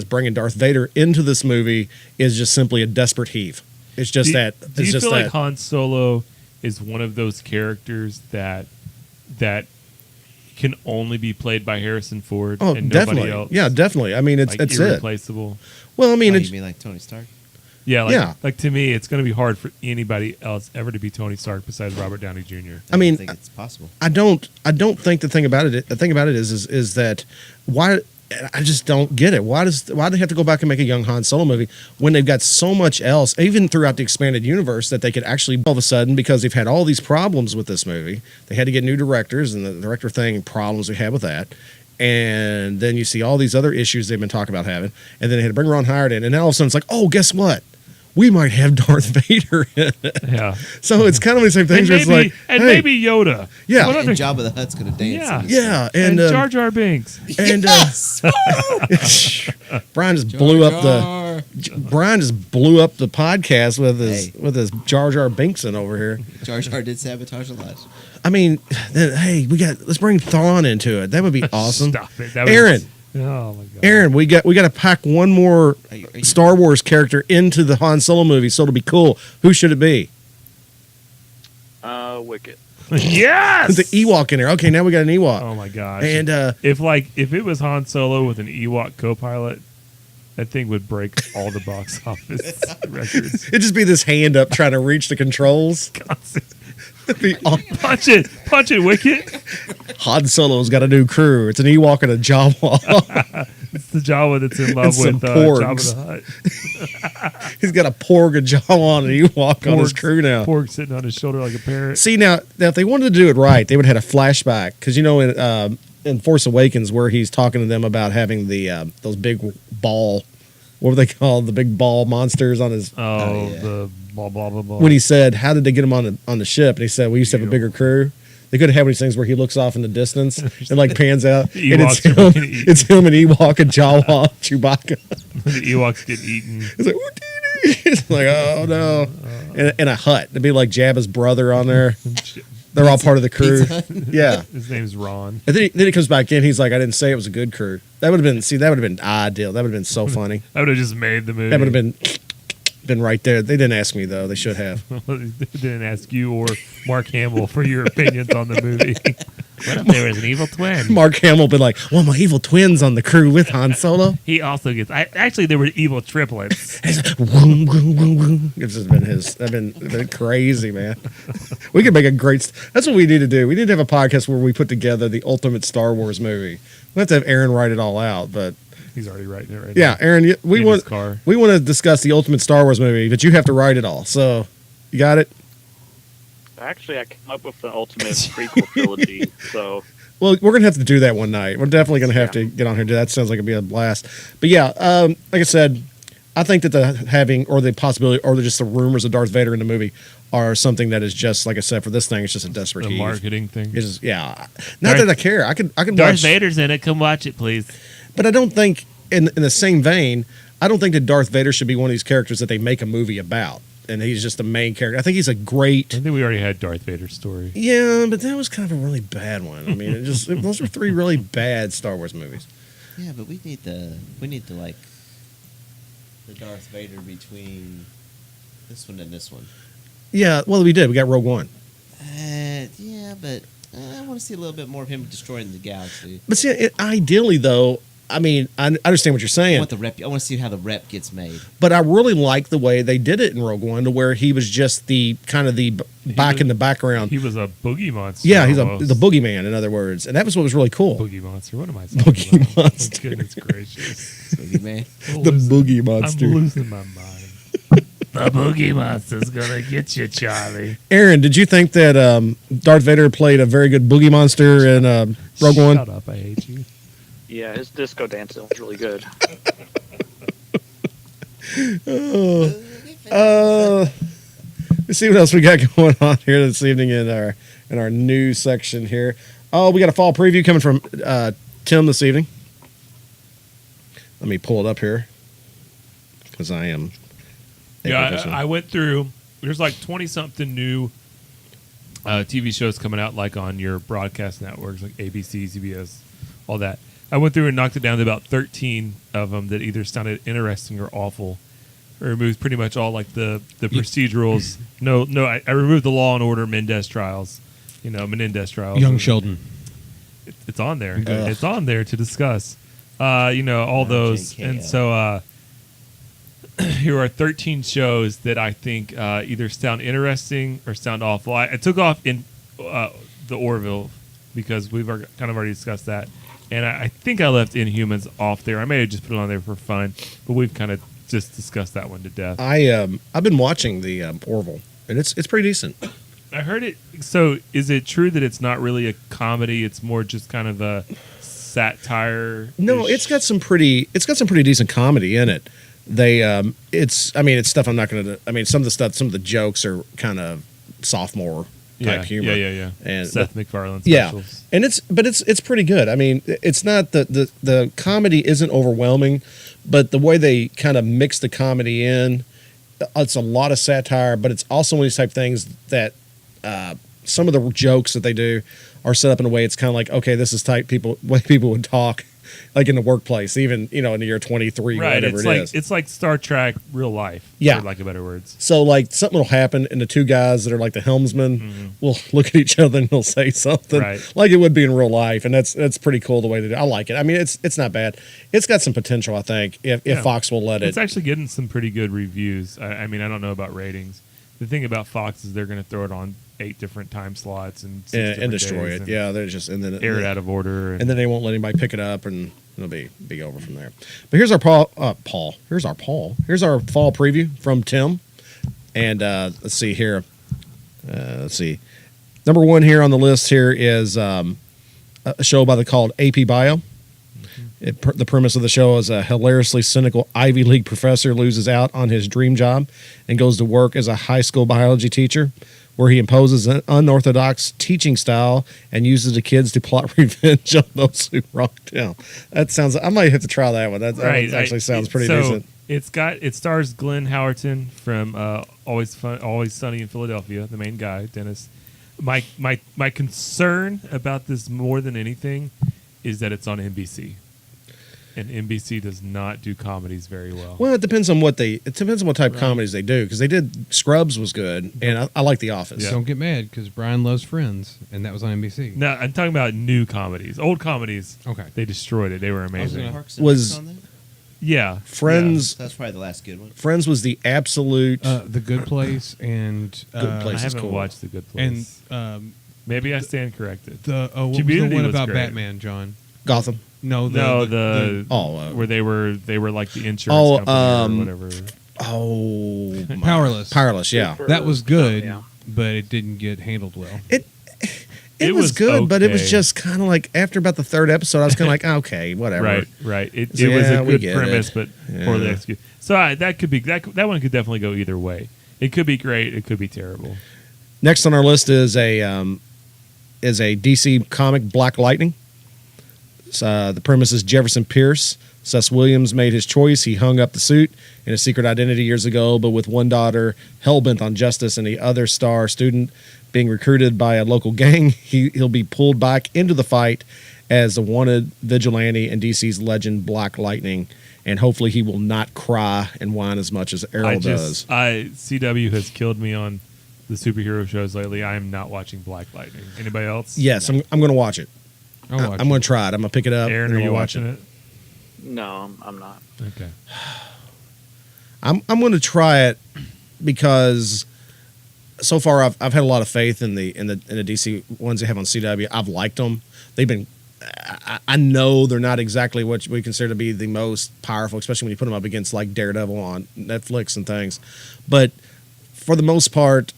bringing Darth Vader into this movie is just simply a desperate heave. It's just Do you feel like Han Solo is one of those characters that can only be played by Harrison Ford and definitely. Nobody else? Yeah, definitely. I mean, it's irreplaceable. Well, I mean, you mean like Tony Stark? Yeah, like to me, it's going to be hard for anybody else ever to be Tony Stark besides Robert Downey Jr. I mean, think it's possible. I don't think the thing about it is that why. I just don't get it. Why do they have to go back and make a young Han Solo movie when they've got so much else, even throughout the expanded universe, that they could actually all of a sudden, because they've had all these problems with this movie, they had to get new directors and the director thing problems we had with that. And then you see all these other issues they've been talking about having, and then they had to bring Ron Howard in, and now all of a sudden it's like, oh, guess what? We might have Darth Vader in it. Yeah. So it's kind of the same thing. Maybe Yoda. Yeah. And Jabba the Hutt's going to dance. Yeah. And Jar Jar Binks. And Brian just blew up the podcast with his Jar Jar Binks over here. Jar Jar did sabotage a lot. I mean, let's bring Thrawn into it. That would be awesome. Stop it. Aaron. Oh my God. Aaron, we got to pack one more Star Wars character into the Han Solo movie, so it'll be cool. Who should it be? Wicket. Yes. The Ewok in there. Okay, now we got an Ewok. Oh my gosh. And if it was Han Solo with an Ewok co-pilot, that thing would break all the box office records. It'd just be this hand up trying to reach the controls. Punch it, Wicket. Han Solo's got a new crew. It's an Ewok and a Jawa. It's the Jawa that's in love with Jabba the Hutt. He's got a Porg, a Jawa, and an Ewok on his crew now. Porg sitting on his shoulder like a parrot. See, now if they wanted to do it right, they would have had a flashback. Because, in Force Awakens, where he's talking to them about having the those big ball, what were they called? The big ball monsters on his... the blah, blah, blah, blah. When he said, how did they get him on the ship? And he said, we used to have a bigger crew. They could have had these things where he looks off in the distance and like pans out. And it's him and Ewok and Jawa, Chewbacca. The Ewoks get eaten. It's like, it's like, oh no. And a hut. It'd be like Jabba's brother on there. They're all part of the crew. Yeah. His name's Ron. And then he comes back in. He's like, I didn't say it was a good crew. That would have been ideal. That would have been so funny. That would have just made the movie. That would have been right there. They didn't ask me though. They should have. They didn't ask you or Mark Hamill for your opinions on the movie. What if there was an evil twin? Mark Hamill been like, well, my evil twin's on the crew with Han Solo. He also gets. Actually, there were evil triplets. It's just been been crazy, man. We could make a great. That's what we need to do. We need to have a podcast where we put together the ultimate Star Wars movie. We have to have Aaron write it all out, but he's already writing it right now. Yeah, Aaron, we want to discuss the ultimate Star Wars movie, but you have to write it all. So, you got it? Actually, I came up with the ultimate prequel trilogy. So, well, we're gonna have to do that one night. We're definitely gonna have to get on here and do that. Sounds like it'd be a blast. But yeah, like I said, I think that the possibility or just the rumors of Darth Vader in the movie are something that is just, like I said, for this thing, it's just a desperate heave. Marketing thing. It's just, yeah. Not that I care. I can Darth Vader's in it. Come watch it, please. But I don't think, in the same vein, I don't think that Darth Vader should be one of these characters that they make a movie about. And he's just the main character. I think he's a great. I think we already had Darth Vader's story. Yeah, but that was kind of a really bad one. I mean, those were 3 really bad Star Wars movies. Yeah, but we need the Darth Vader between this one and this one. Yeah, well, we did. We got Rogue One. Yeah, but I want to see a little bit more of him destroying the galaxy. But see, ideally, though, I mean, I understand what you're saying. I want to see how the rep gets made. But I really like the way they did it in Rogue One, to where he was just the in the background. He was a boogie monster. Yeah, he's the boogeyman, in other words, and that was what was really cool. Boogie monster. What am I saying? Boogie monster. Oh, goodness gracious. Boogeyman. The boogie monster. I'm losing my mind. The boogie monster's gonna get you, Charlie. Aaron, did you think that Darth Vader played a very good boogie monster in Rogue One? Shut up! I hate you. Yeah, his disco dancing was really good. Let's see what else we got going on here this evening in our news section here. Oh, we got a fall preview coming from Tim this evening. Let me pull it up here because I am. Yeah, I went through. There's like 20-something new TV shows coming out, like on your broadcast networks, like ABC, CBS, all that. I went through and knocked it down to about 13 of them that either sounded interesting or awful. I removed pretty much all like the procedurals. No, I removed the Law and Order Menendez trials. Menendez trials. Young Sheldon. It's on there. It's on there to discuss. All those. JKL. And so here are 13 shows that I think either sound interesting or sound awful. I took off in the Orville because we've kind of already discussed that. And I think I left Inhumans off there. I may have just put it on there for fun, but we've kind of just discussed that one to death. I've been watching the Orville, and it's pretty decent. I heard it. So is it true that it's not really a comedy? It's more just kind of a satire? No, it's got some pretty decent comedy in it. It's stuff I'm not going to. I mean, some of the jokes are kind of sophomore type humor. Yeah. And Seth MacFarlane Yeah, specials. and it's pretty good. I mean, it's not the comedy isn't overwhelming, but the way they kind of mix the comedy in, it's a lot of satire, but it's also one of these type things that some of the jokes that they do are set up in a way it's kind of like, okay, this is way people would talk. Like in the workplace, even in the year 23, right? Whatever it is. It's like Star Trek, real life. Yeah, for lack of better words. So like something will happen, and the 2 guys that are like the helmsmen will look at each other and they'll say something like it would be in real life, and that's pretty cool the way they do. I like it. I mean, it's not bad. It's got some potential, I think, if Fox will let it. It's actually getting some pretty good reviews. I mean, I don't know about ratings. The thing about Fox is they're going to throw it on 8 different time slots and destroy it. Yeah, they're just and then air it out of order, and then they won't let anybody pick it up, and it'll be over from there. But here's our Paul. Here's our fall preview from Tim, and let's see here. Let's see. Number 1 here on the list here is a show called AP Bio. The premise of the show is a hilariously cynical Ivy League professor loses out on his dream job and goes to work as a high school biology teacher, where he imposes an unorthodox teaching style and uses the kids to plot revenge on those who wronged him. That sounds. I might have to try that one. That actually sounds pretty decent. It stars Glenn Howerton from Always Sunny in Philadelphia, the main guy, Dennis. My concern about this more than anything is that it's on NBC. And NBC does not do comedies very well. Well, it depends on what type of comedies they do, because they did Scrubs was good, and I like The Office. Don't get mad because Brian loves Friends, and that was on NBC. No, I'm talking about new comedies. Old comedies, Okay. they destroyed it. They were amazing. Was- on that? Yeah. Friends. That's probably the last good one. Friends was the absolute. The Good Place and Good Place I is haven't cool. watched The Good Place. and Maybe I stand corrected. what was Community the one was about great. Batman, John? Gotham. No, Where they were like the insurance Oh, company or whatever. Oh, my- Powerless. Powerless. Yeah, That was good, Yeah. but it didn't get handled well. it was good, but it was just kind of like after about the third episode, I was kind of like, okay, whatever. Right. It So, was yeah, a we good get premise, it. but Yeah. poorly executed. So that could be that one could definitely go either way. It could be great. It could be terrible. Next on our list is a DC comic, Black Lightning. The premise is Jefferson Pierce. Seth Williams made his choice. He hung up the suit in a secret identity years ago, but with one daughter hell-bent on justice and the other star student being recruited by a local gang, he'll be pulled back into the fight as a wanted vigilante and DC's legend Black Lightning, and hopefully he will not cry and whine as much as Arrow does. CW has killed me on the superhero shows lately. I am not watching Black Lightning. Anybody else? Yes, I'm going to watch it. I'll watch I'm going to try it. I'm going to pick it up. Aaron, and are you we'll watch watching it? No, I'm not. Okay. I'm going to try it because so far I've had a lot of faith in the DC ones they have on CW. I've liked them. They've been. I know they're not exactly what we consider to be the most powerful, especially when you put them up against like Daredevil on Netflix and things. But for the most part,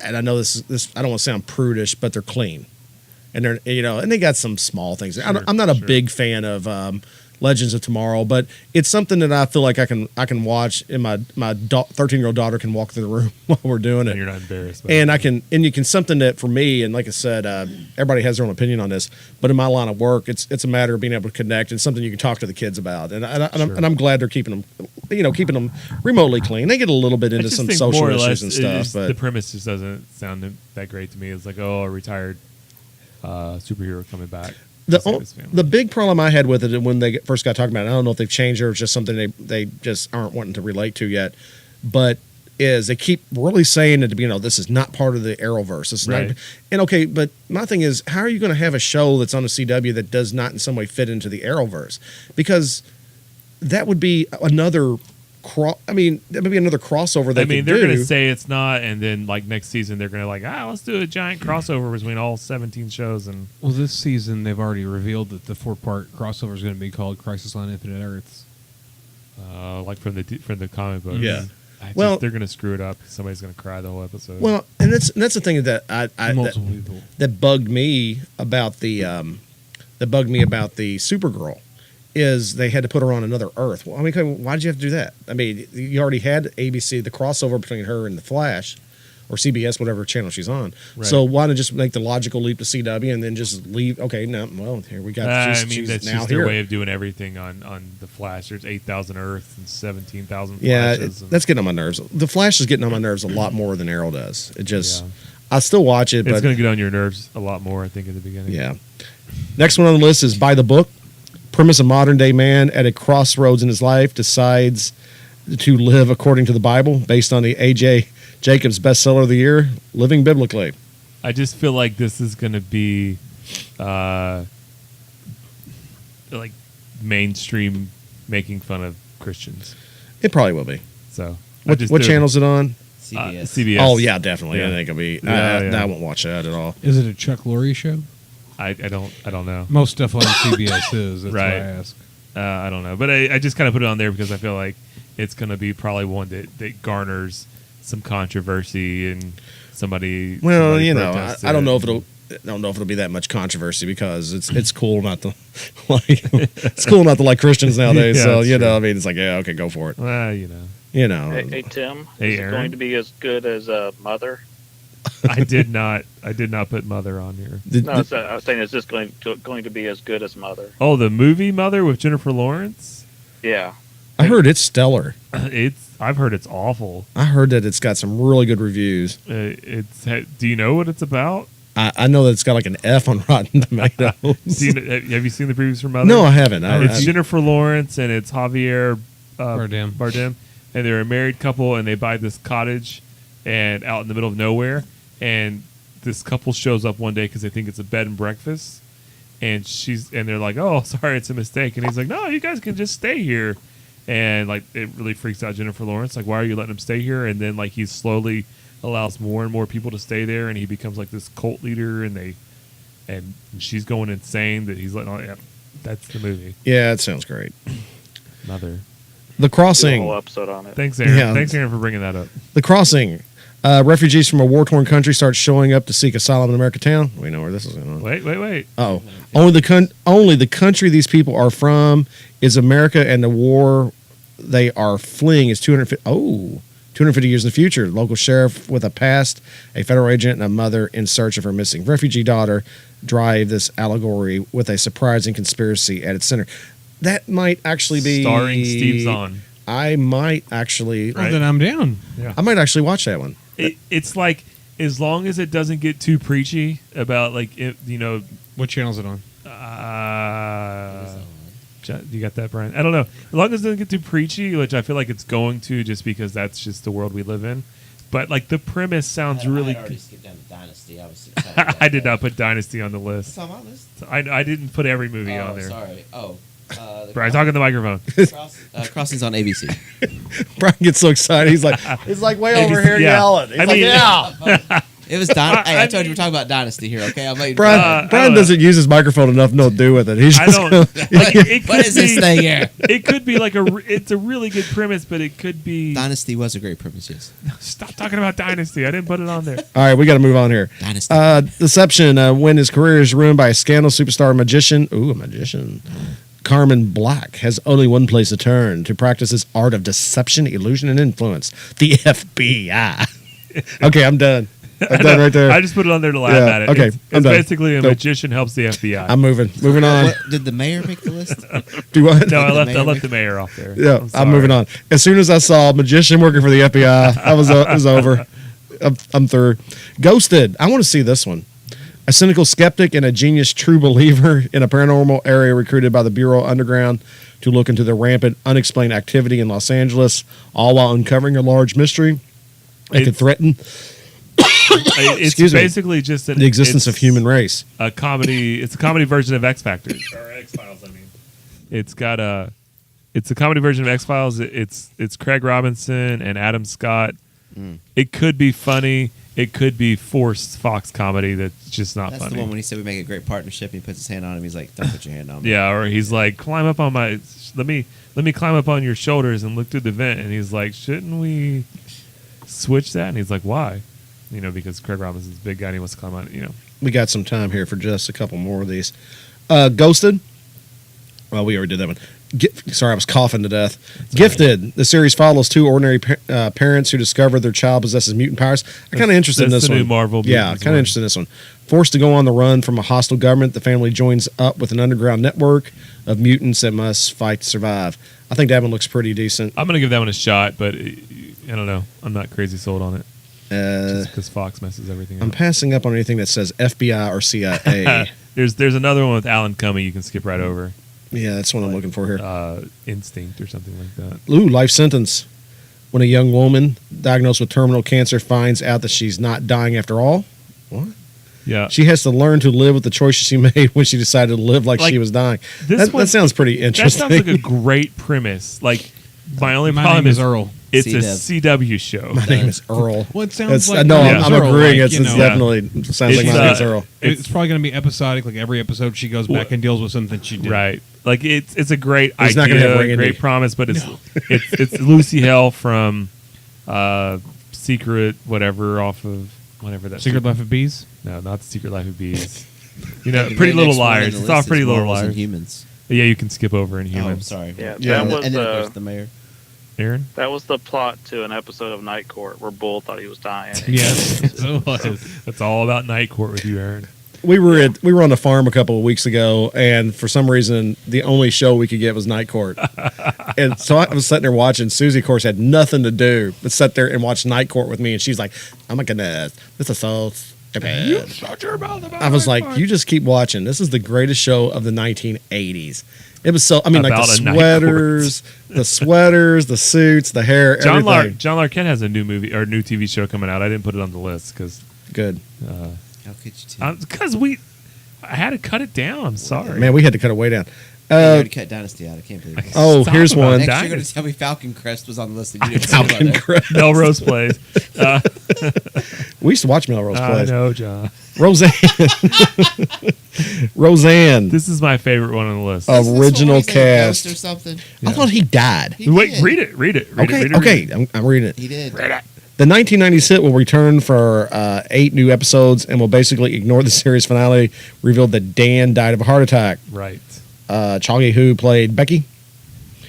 and I know this I don't want to sound prudish, but they're clean, and they're and they got some small things. I'm not a big fan of Legends of Tomorrow, but it's something that I feel like I can watch, and my 13-year-old daughter can walk through the room while we're doing it. And you're not embarrassed. And you can something that for me, and like I said, everybody has their own opinion on this, but in my line of work, it's a matter of being able to connect and something you can talk to the kids about. And I'm glad they're keeping them remotely clean. They get a little bit into some social issues and stuff, but the premise just doesn't sound that great to me. It's like, a retired superhero coming back. The big problem I had with it when they first got talking about it, I don't know if they've changed it or it's just something they just aren't wanting to relate to yet, but is they keep really saying that this is not part of the Arrowverse. This is not, and okay, but my thing is, how are you going to have a show that's on the CW that does not in some way fit into the Arrowverse? Because that would be another that would be another crossover. They're going to say it's not, and then like next season they're going to let's do a giant crossover between all 17 shows. And well, this season they've already revealed that the 4-part crossover is going to be called Crisis on Infinite Earths. Like from the comic books. Yeah. They're going to screw it up. Somebody's going to cry the whole episode. Well, and that's the thing that Multiple that bugged me about the Supergirl. Is they had to put her on another Earth. Well, why did you have to do that? You already had ABC, the crossover between her and the Flash, or CBS, whatever channel she's on. Right. So why not just make the logical leap to CW and then just leave? Okay, no, well, here we got. She's that's now just here. Their way of doing everything on the Flash. There's 8,000 Earths and 17,000 Flashes. Yeah, that's getting on my nerves. The Flash is getting on my nerves a lot more than Arrow does. It just, I still watch it, but it's going to get on your nerves a lot more, I think, at the beginning. Yeah. Next one on the list is By the Book. Premise: a modern-day man at a crossroads in his life decides to live according to the Bible, based on the A.J. Jacobs bestseller of the year, Living Biblically. I just feel like this is going to be like mainstream making fun of Christians. It probably will be. So, what channel is it on? CBS. Oh yeah, definitely. Yeah. I think it'll be. I won't watch that at all. Is it a Chuck Lorre show? I don't know. Most stuff on CBS is. That's right. why I ask. I don't know, but I just kind of put it on there because I feel like it's going to be probably one that garners some controversy and somebody. Well, I don't know if it'll be that much controversy because it's cool not to like Christians nowadays. So it's like it's like go for it. Well, Hey Tim, is it going to be as good as Mother? I did not put Mother on here. I was saying, is this going to be as good as Mother? Oh, the movie Mother with Jennifer Lawrence? Yeah. I heard it's stellar. I've heard it's awful. I heard that it's got some really good reviews. Do you know what it's about? I know that it's got like an F on Rotten Tomatoes. Have you seen the previews for Mother? No, I haven't. It's Jennifer Lawrence and it's Javier Bardem. And they're a married couple, and they buy this cottage and out in the middle of nowhere. And this couple shows up one day because they think it's a bed and breakfast. And they're like, "Oh, sorry, it's a mistake." And he's like, "No, you guys can just stay here." And like, it really freaks out Jennifer Lawrence. Like, why are you letting him stay here? And then like, he slowly allows more and more people to stay there, and he becomes like this cult leader. And she's going insane that he's letting all. Yeah, that's the movie. Yeah, it sounds great. Mother. The Crossing. Whole episode on it. Thanks, Aaron. Yeah. Thanks, Aaron, for bringing that up. The Crossing. Refugees from a war-torn country start showing up to seek asylum in American town. We know where this is going on. Wait. Oh, only the country these people are from is America, and the war they are fleeing is 250 years in the future. Local sheriff with a past, a federal agent, and a mother in search of her missing refugee daughter drive this allegory with a surprising conspiracy at its center. That might actually be starring Steve Zahn. I might actually. Well, then I'm down. Yeah. I might actually watch that one. It's like, as long as it doesn't get too preachy about like What channel is it on? You got that, Brian? I don't know. As long as it doesn't get too preachy, which I feel like it's going to, just because that's just the world we live in. But like, the premise sounds really. I already skipped down to Dynasty. I was I did not put Dynasty on the list. It's on my list. I didn't put every movie on there. Sorry. Brian, talk in the microphone. Crossing's on ABC. Brian gets so excited. He's like way over here yeah. yelling. He's yeah. It was Hey, I told you we're talking about Dynasty here. Okay, I'm like, Brian doesn't use his microphone enough. No, do with it. He's just what is this thing here? It could be like it's a really good premise, but it could be. Dynasty was a great premise. Yes. Stop talking about Dynasty. I didn't put it on there. All right, we got to move on here. Dynasty. Deception. When his career is ruined by a scandal superstar magician. Ooh, a magician. Carmen Black has only one place to turn to practice his art of deception, illusion, and influence. The FBI. Okay, I'm done. I'm done right there. I just put it on there to laugh at it. Okay, it's basically a magician helps the FBI. I'm moving. Moving on. Did the mayor make the list? Do what? No, I left the mayor off there. Yeah, I'm moving on. As soon as I saw a magician working for the FBI, it was over. I'm through. Ghosted. I want to see this one. A cynical skeptic and a genius true believer in a paranormal area recruited by the Bureau Underground to look into the rampant, unexplained activity in Los Angeles, all while uncovering a large mystery that could threaten it's basically just the existence of human race. A comedy. It's a comedy version of X Factor or X Files. I mean, it's a comedy version of X Files. It's Craig Robinson and Adam Scott. It could be funny. It could be forced Fox comedy that's just not funny. That's the one when he said we make a great partnership. And he puts his hand on him. He's like, "Don't put your hand on me." Yeah, or he's like, "Climb up on my. Let me climb up on your shoulders and look through the vent." And he's like, "Shouldn't we switch that?" And he's like, "Why?" Because Craig Robinson's a big guy and he wants to climb on it. We got some time here for just a couple more of these. Ghosted. Well, we already did that one. Sorry, I was coughing to death. That's Gifted. Right. The series follows two ordinary parents who discover their child possesses mutant powers. I'm kind of interested in this one. New Marvel. Yeah, kind of interested in this one. Forced to go on the run from a hostile government, the family joins up with an underground network of mutants that must fight to survive. I think that one looks pretty decent. I'm going to give that one a shot, but I don't know. I'm not crazy sold on it. Just because Fox messes everything up. I'm passing up on anything that says FBI or CIA. There's another one with Alan Cumming you can skip right over. Yeah, that's what I'm looking for here. Instinct or something like that. Ooh, Life Sentence. When a young woman diagnosed with terminal cancer finds out that she's not dying after all. What? Yeah. She has to learn to live with the choices she made when she decided to live like she was dying. That sounds pretty interesting. That sounds like a great premise. Like, my only problem is Earl. It's a CW show. My name is Earl. Well, it sounds like... No, I'm agreeing. It's definitely sounds like my name is Earl. It's probably going to be episodic. Like every episode, she goes back and deals with something she did. Right. Like it's a great idea, not have great promise, but it's Lucy Hale from Secret whatever off of whatever that Secret Life of Bees. No, not the Secret Life of Bees. Pretty Little Liars. It's all Pretty Little Liars. Humans. Yeah, you can skip over Inhumans. Oh, sorry. Yeah, that was and then there's the mayor. Aaron? That was the plot to an episode of Night Court where Bull thought he was dying. Yes, it was. It's all about Night Court with you, Aaron. We were on the farm a couple of weeks ago, and for some reason, the only show we could get was Night Court. And so I was sitting there watching. Susie, of course, had nothing to do but sit there and watch Night Court with me. And she's like, "Oh my goodness, this is so stupid. Shut your mouth about I was my like, part. you just keep watching. This is the greatest show of the 1980s. It was so. I mean, like About the a night sweaters, the suits, the hair, John everything. Larroquette has a new movie or new TV show coming out. I didn't put it on the list because Good. How could you because I had to cut it down. I'm sorry, Man, we had to cut it way down. you already cut Dynasty out. I can't believe it. Oh, Stop here's about one. that. Next, you're going to tell me Falcon Crest was on the list. And you didn't Falcon Crest. Melrose Place. We used to watch Melrose I Place. know, John. Roseanne. Roseanne. This is my favorite one on the list. Oh, Isn't this original one where he's like a ghost cast. or something. I thought he died. He Wait, did. read it. Read it. Okay. I'm reading it. He did. The 1990s hit will return for 8 new episodes and will basically ignore the series finale, revealed that Dan died of a heart attack. Right. Choggy, who played Becky.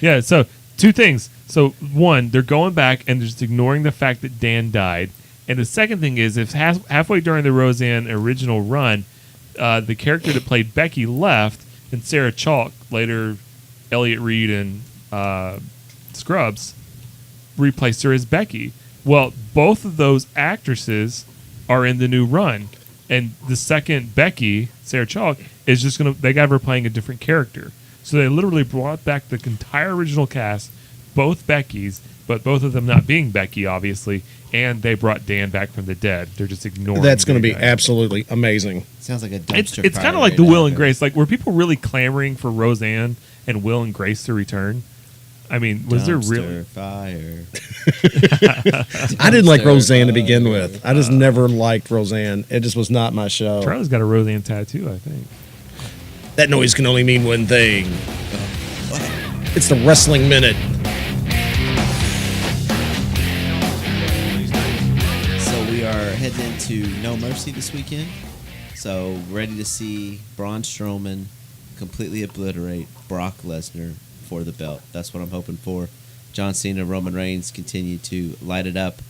Yeah. So 2 things. So 1, they're going back and just ignoring the fact that Dan died. And the second thing is, if halfway during the Roseanne original run, the character that played Becky left, and Sarah Chalk, later Elliot Reed and Scrubs, replaced her as Becky. Well, both of those actresses are in the new run, and the second Becky, Sarah Chalk, is just they got her playing a different character. So they literally brought back the entire original cast, both Beckys, but both of them not being Becky, obviously, and they brought Dan back from the dead. They're just ignoring. That's going to be Dan. absolutely amazing. Sounds like a dumpster It's fire kind of like right the now, Will and but- Grace. Like, were people really clamoring for Roseanne and Will and Grace to return? I mean, was there really? Dumpster fire. I didn't like Dumpster Roseanne to fire. begin with. I just never liked Roseanne. It just was not my show. Charlie's got a Roseanne tattoo, I think. That noise can only mean one thing. It's the Wrestling Minute. So we are heading into No Mercy this weekend. So ready to see Braun Strowman completely obliterate Brock Lesnar for the belt. That's what I'm hoping for. John Cena, Roman Reigns continue to light it up,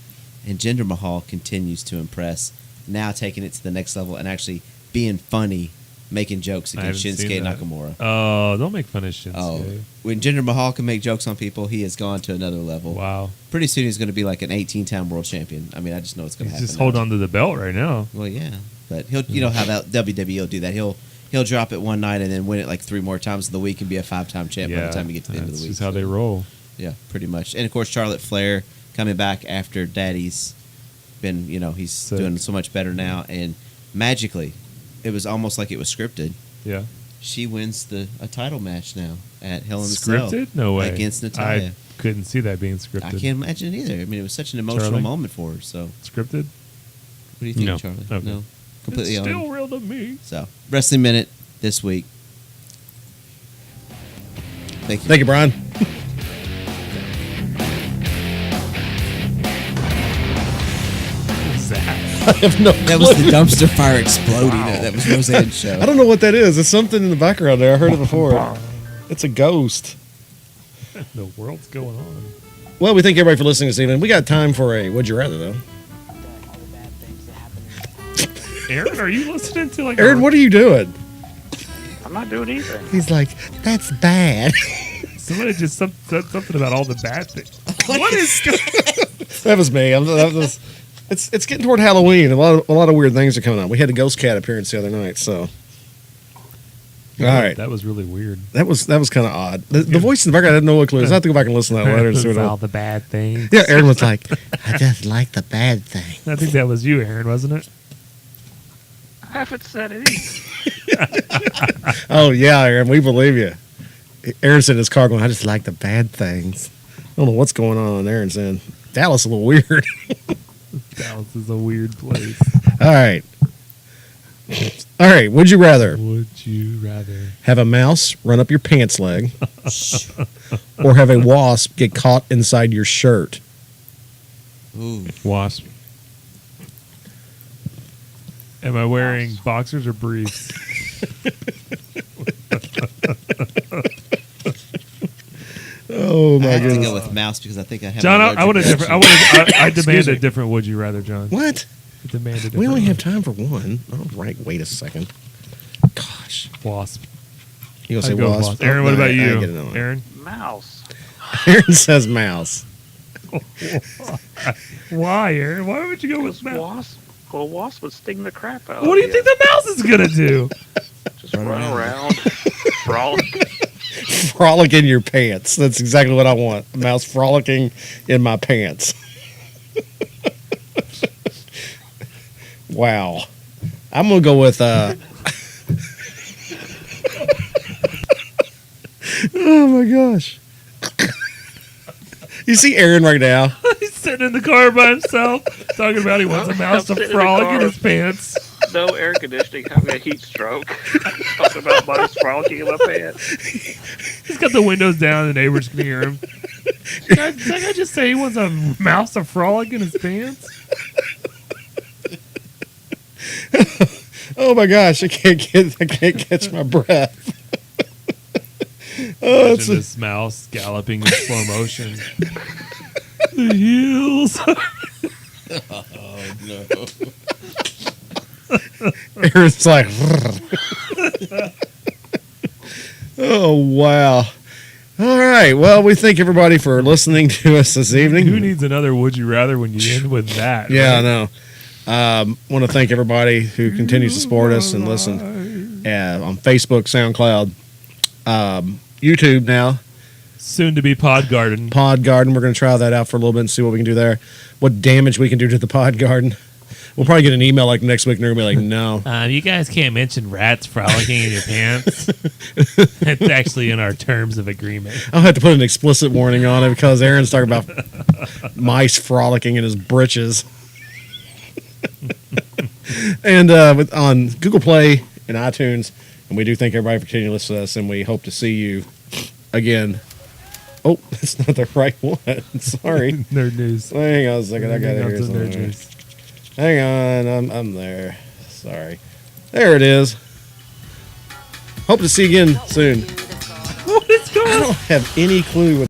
and Jinder Mahal continues to impress. Now taking it to the next level and actually being funny, making jokes I against haven't Shinsuke seen that. Nakamura. Oh, don't make fun of Shinsuke. Oh, when Jinder Mahal can make jokes on people, he has gone to another level. Wow. Pretty soon he's going to be like an 18-time world champion. I mean, I just know it's going to He's happen. just now. hold on to the belt right now. Well, yeah, but he'll, you know how that WWE will do that. He'll drop it one night and then win it like 3 more times of the week and be a 5-time champ by the time you get to the end of that's the week. just how they roll. Yeah, pretty much. And of course, Charlotte Flair coming back after Daddy's been, he's Sick. doing so much better now. And magically, it was almost like it was scripted. Yeah. She wins a title match now at Hell in a Cell. Scripted? No way. Against Natalya. I couldn't see that being scripted. I can't imagine it either. I mean, it was such an emotional Charlie? moment for her. So, Scripted? what do you think, No. Charlie? Okay. No, completely It's on. still real to me. So, Wrestling Minute this week. Thank you. Thank you, Brian. What was that? I have no That was the dumpster fire exploding. That was Roseanne's show. I don't know what that is. There's something in the background there. I heard it before. It's a ghost. The world's going on. Well, we thank everybody for listening this evening. We got time for a Would You Rather, though. Aaron, are you listening to like Aaron, what are you doing? I'm not doing anything. He's like, that's bad. Somebody just said something about all the bad things. What is That was me. It's getting toward Halloween. A lot of weird things are coming on. We had a ghost cat appearance the other night, so. All right. That was really weird. That was kind of odd. The voice in the background, I had no clue. I have to go back and listen to that later. And see what all the bad things. yeah, Aaron was like, I just like the bad thing. I think that was you, Aaron, wasn't it? I haven't said anything. Oh, yeah, Aaron, we believe you. Aaron's in his car going, I just like the bad things. I don't know what's going on Aaron's end. Dallas a little weird. Dallas is a weird place. All right. All right, would you rather Would you rather? have a mouse run up your pants leg or have a wasp get caught inside your shirt? Ooh. Wasp. Am I wearing boxers or briefs? Oh, I my have to goodness. go with mouse because I think I have. John, an I want a allergic different. I demand Excuse a me. different. Would you rather, John? What? I demand a different. We only one. have time for one. All right, wait a second. Gosh. Wasp. You gonna say I'd go wasp? Aaron, what No, about I you? get it on. Aaron? Mouse. Aaron says mouse. Why, Aaron? Why would you go with Because mouse? wasp. Well, a wasp would sting the crap out. What do you think the mouse is gonna do? Just run around, frolic. Frolic in your pants. That's exactly what I want. A mouse frolicking in my pants. Wow. I'm gonna go with oh my gosh. You see Aaron right now? He's sitting in the car by himself, talking about he wants a mouse to frolic in his pants. No air conditioning, having a heat stroke. Talking about mice frolicking in my pants. He's got the windows down, and the neighbors can hear him. Did that guy just say he wants a mouse to frolic in his pants? Oh my gosh, I can't catch my breath. Oh, imagine this mouse galloping in slow motion. The heels. Oh no. Aaron's like, oh wow. All right. Well, we thank everybody for listening to us this evening. Who needs another Would You Rather when you end with that? Yeah, right? I know. Want to thank everybody who continues to support us and listen on Facebook, SoundCloud, YouTube now. Soon to be Pod Garden. Pod Garden. We're going to try that out for a little bit and see what we can do there. What damage we can do to the Pod Garden. We'll probably get an email like next week and they're going to be like, no. You guys can't mention rats frolicking in your pants. It's actually in our terms of agreement. I'll have to put an explicit warning on it because Aaron's talking about mice frolicking in his britches. And on Google Play and iTunes. And we do thank everybody for continuing to listen to us. And we hope to see you again. Oh, that's not the right one. Sorry. Nerd news. Hang on a second. I got it here. Nerd news. Hang on. I'm there. Sorry. There it is. Hope to see you again soon. What is going on? I don't have any clue what